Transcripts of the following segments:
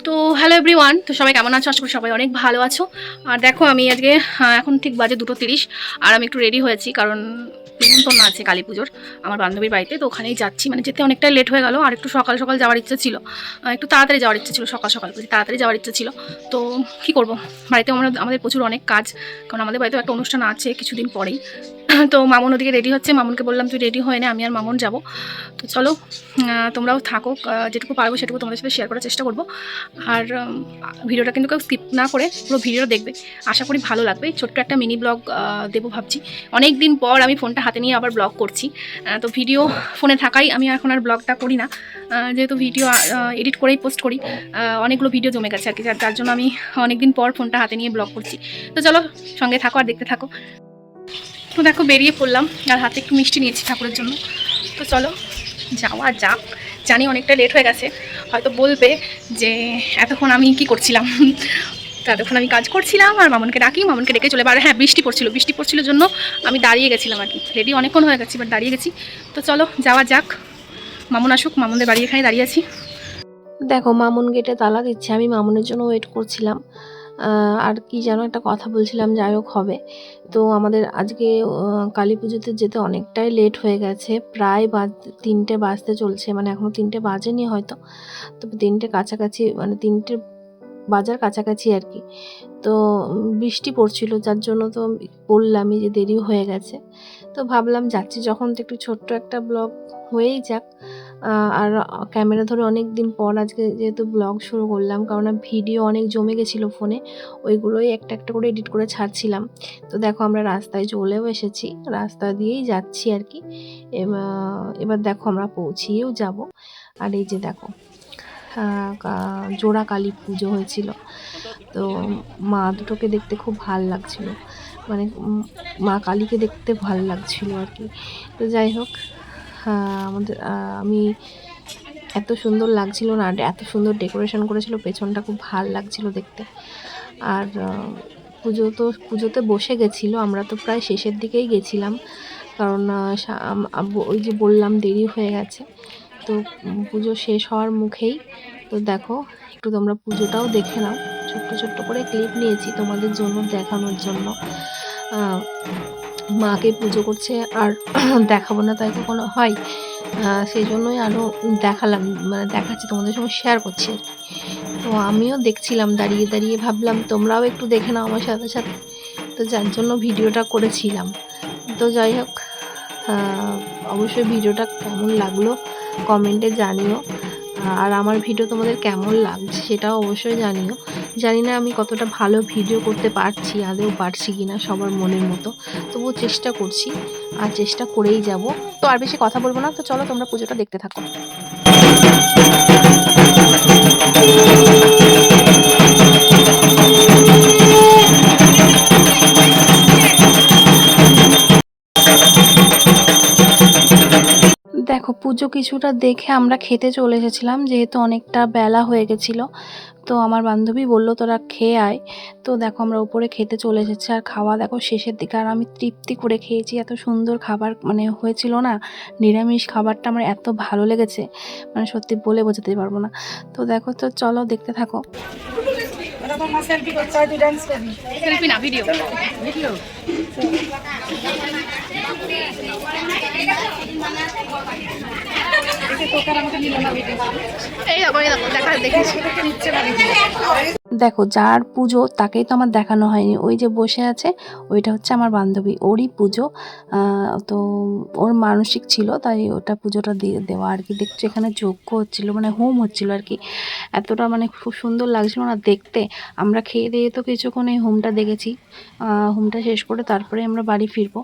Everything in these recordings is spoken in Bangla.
তো হ্যালো এভরিওয়ান, তো সবাই কেমন আছো? আশা করি সবাই অনেক ভালো আছো। আর দেখো আমি আজকে এখন ঠিক বাজে 2:30 আর আমি একটু রেডি হয়েছি, কারণ নিমন্ত্রণ আছে কালী পুজোর আমার বান্ধবীর বাড়িতে। তো ওখানেই যাচ্ছি, মানে যেতে অনেকটাই লেট হয়ে গেল। আর একটু সকাল সকাল যাওয়ার ইচ্ছা ছিল, একটু তাড়াতাড়ি যাওয়ার ইচ্ছা ছিল, সকাল সকাল তাড়াতাড়ি যাওয়ার ইচ্ছা ছিল। তো কি করব, বাড়িতে আমাদের প্রচুর অনেক কাজ, কারণ আমাদের বাড়িতেও একটা অনুষ্ঠান আছে কিছুদিন পরেই। তো মামুন ওদিকে রেডি হচ্ছে, মামুনকে বললাম তুই রেডি হয়ে নে, আমি আর মামুন যাবো। তো চলো, তোমরাও থাকো, যেটুকু পারবো সেটুকু তোমাদের সাথে শেয়ার করার চেষ্টা করবো। আর ভিডিওটা কিন্তু কেউ স্কিপ না করে পুরো ভিডিওটা দেখবে, আশা করি ভালো লাগবে। ছোট্ট একটা মিনি ব্লগ দেবো ভাবছি। অনেক দিন পর আমি ফোনটা হাতে নিয়ে আবার ব্লগ করছি। তো ভিডিও ফোনে থাকাই আমি এখন আর ব্লগটা করি না, যেহেতু ভিডিও এডিট করেই পোস্ট করি। অনেকগুলো ভিডিও জমে গেছে আর কি, তার জন্য আমি অনেক দিন পর ফোনটা হাতে নিয়ে ব্লগ করছি। তো চলো সঙ্গে থাকো আর দেখতে থাকো। তো দেখো বেরিয়ে পড়লাম, আর হাতে একটু মিষ্টি নিয়েছি ঠাকুরের জন্য। তো চলো যাওয়া যাক। জানি অনেকটা লেট হয়ে গেছে, হয়তো বলবে যে এতক্ষণ আমি কি করছিলাম। তো এতক্ষণ আমি কাজ করছিলাম আর মামুনকে ডেকে চলে। আর হ্যাঁ, বৃষ্টি পড়ছিল জন্য আমি দাঁড়িয়ে গেছিলাম আর কি। রেডি অনেকক্ষণ হয়ে গেছি, বাট দাঁড়িয়ে গেছি। তো চলো যাওয়া যাক, মামুন আসুক, মামুনদের বাড়ি এখানে দাঁড়িয়ে আছি। দেখো মামুন গেটে তালা দিচ্ছে, আমি মামুনের জন্য ওয়েট করছিলাম। আর কি যেন একটা কথা বলছিলাম, যাই হোক হবে। তো আমাদের আজকে কালী পুজোতে যেতে অনেকটাই লেট হয়ে গেছে, প্রায় 3টে বাজতে চলছে, মানে এখনও 3টে বাজেনি হয়তো, তবে 3টে কাছাকাছি, মানে 3টে বাজার কাছাকাছি আর কি। তো বৃষ্টি পড়ছিল, যার জন্য তো বললামই যে দেরি হয়ে গেছে। তো ভাবলাম যাচ্ছি যখন, তো একটু ছোট্ট একটা ব্লগ হয়েই যাক। আর ক্যামেরা ধরে অনেক দিন পর আজকে যেহেতু ব্লগ শুরু করলাম, কারণ ভিডিও অনেক জমে গেছিলো ফোনে, ওইগুলোই একটা একটা করে এডিট করে ছাড়ছিলাম। তো দেখো আমরা রাস্তায় চলেও এসেছি, রাস্তা দিয়েই যাচ্ছি আর কি। এবার দেখো আমরা পৌঁছিয়েও যাব। আর এই যে দেখো জোড়া কালী পুজো হয়েছিল, তো মা দুটোকে দেখতে খুব ভাল লাগছিল, মানে মা কালীকে দেখতে ভাল লাগছিল আর কি। তো যাই হোক, আমাদের আমি এত সুন্দর লাগছিল না, এত সুন্দর ডেকোরেশন করেছিল, পেছনটা খুব ভাল লাগছিল দেখতে। আর পুজোতে বসে গেছিলো, আমরা তো প্রায় শেষের দিকেই গেছিলাম, কারণ ওই যে বললাম দেরি হয়ে গেছে। তো পুজো শেষ হওয়ার মুখেই, তো দেখো একটু তোমরা পুজোটাও দেখে নাও। ছোট্ট ছোট্ট করে ক্লিপ নিয়েছি তোমাদের জন্য, দেখানোর জন্য। মাকে পুজো করছে আর দেখাবো না তাই কখনো হয়? সেই জন্যই আরও দেখালাম, মানে দেখাচ্ছি তোমাদের সঙ্গে, শেয়ার করছি আর কি। তো আমিও দেখছিলাম দাঁড়িয়ে দাঁড়িয়ে, ভাবলাম তোমরাও একটু দেখে নাও আমার সাথে সাথে, তো যার জন্য ভিডিওটা করেছিলাম। তো যাই হোক, অবশ্যই ভিডিওটা কেমন লাগলো কমেন্টে জানিও, আর আমার ভিডিও তোমাদের কেমন লাগছে সেটাও অবশ্যই জানিও। জানি না আমি কতটা ভালো ভিডিও করতে পারছি, আদৌ পারছি কিনা সবার মনের মতো, তবুও চেষ্টা করছি আর চেষ্টা করেই যাব। তো আর বেশি কথা বলবো না, তো চলো তোমরা পুজোটা দেখতে থাকো। দেখো পুজো কিছুটা দেখে আমরা খেতে চলে এসেছিলাম, যেহেতু অনেকটা বেলা হয়ে গেছিলো। তো আমার বান্ধবী বলল তোরা খেয়ে আয়। তো দেখো আমরা উপরে খেতে চলে এসেছি, আর খাওয়া দেখো শেষের দিকে, আর আমি তৃপ্তি করে খেয়েছি। এত সুন্দর খাবার মানে হয়েছিল না, নিরামিষ খাবারটা আমার এত ভালো লেগেছে, মানে সত্যি বলে বোঝাতে পারবো না। তো দেখো, তো চলো দেখতে থাকো। সেলফি না, ভিডিও। দেখো যার পুজো তাকেই তো আমার দেখানো হয়নি, ওই যে বসে আছে ওইটা হচ্ছে আমার বান্ধবী, ওরই পুজো। তো ওর মানসিক ছিল, তাই ওটা পুজোটা দিয়ে দেওয়া আর কি। দেখছো এখানে যজ্ঞ হচ্ছিল, মানে হোম হচ্ছিল আর কি। এতটা মানে খুব সুন্দর লাগছিল না দেখতে। আমরা খেয়ে দিয়ে তো কিছুক্ষণ এই হোমটা দেখেছি, হোমটা শেষ করে তারপরে আমরা বাড়ি ফিরবো।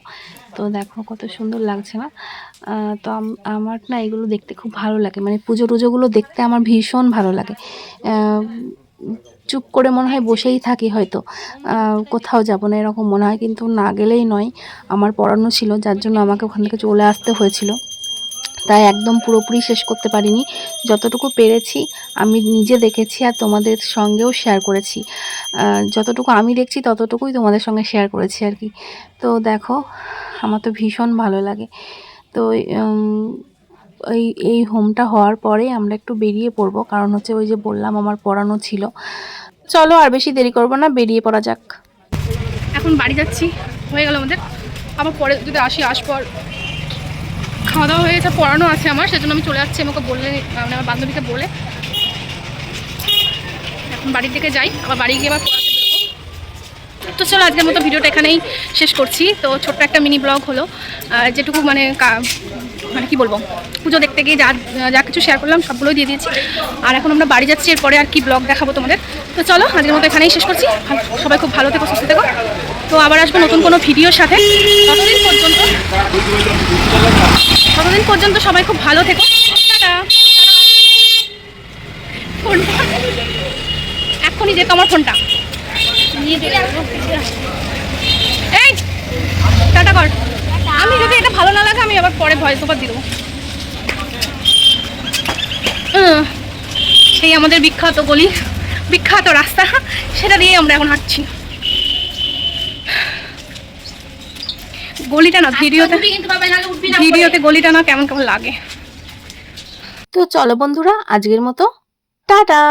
তো দেখো কত সুন্দর লাগছে না? তো আমার না এগুলো দেখতে খুব ভালো লাগে, মানে পুজো টুজোগুলো দেখতে আমার ভীষণ ভালো লাগে। চুপ করে মনে হয় বসেই থাকি হয়তো, কোথাও যাব না এরকম মনে হয়, কিন্তু না গেলেই নয়। আমার পড়ানো ছিল, যার জন্য আমাকে ওখান থেকে চলে আসতে হয়েছিল, তাই একদম পুরোপুরি শেষ করতে পারিনি। যতটুকু পেরেছি আমি নিজে দেখেছি আর তোমাদের সঙ্গেও শেয়ার করেছি। যতটুকু আমি দেখছি ততটুকুই তোমাদের সঙ্গে শেয়ার করেছি আর কি। তো দেখো আমার তো ভীষণ ভালো লাগে। তো এই হোমটা হওয়ার পরে আমরা একটু বেরিয়ে পড়বো, কারণ হচ্ছে ওই যে বললাম আমার পড়ানো ছিল। চলো আর বেশি দেরি করবো না, বেরিয়ে পড়া যাক। এখন বাড়ি যাচ্ছি, হয়ে গেল আমাদের। আবার পরে যদি আসবার খাওয়া দাওয়া হয়ে গেছে, পড়ানো আছে আমার, সেজন্য আমি চলে যাচ্ছি। আমাকে বললে, মানে আমার বান্ধবীকে বলে এখন বাড়ির দিকে যাই, আবার বাড়ি গিয়ে আবার পড়াতে বেরোবো। তো চলো আজকের মতো ভিডিওটা এখানেই শেষ করছি। তো ছোট্ট একটা মিনি ব্লগ হলো, যেটুকু মানে মানে কি বলবো, পুজো দেখতে গিয়ে যা কিছু শেয়ার করলাম সবগুলোই দিয়ে দিয়েছি। আর এখন আমরা বাড়ি যাচ্ছি, এরপরে আর কি ব্লগ দেখাবো তোমাদের। তো চলো আজকের মতো এখানেই শেষ করছি। সবাই খুব ভালো থেকো, সুস্থ থেকো। তো আবার আসবো নতুন কোনো ভিডিওর সাথে। ততদিন পর্যন্ত সবাই খুব ভালো থেকো। টাটা। ফোনটা এখনই যেত, আমার ফোনটা নিয়ে চলে যাবো। এই টাটা কর। আমি যদি এটা ভালো না লাগে আমি আবার পরে ভয়েস ওভার দিয়ে দেবো। সেই আমাদের বিখ্যাত গলি, বিখ্যাত রাস্তা, সেটা দিয়ে আমরা এখন হাঁটছি। গলিটা না ভিডিওতে গলিটা না কেমন কেমন লাগে। তো চলো বন্ধুরা, আজকের মতো টাটা।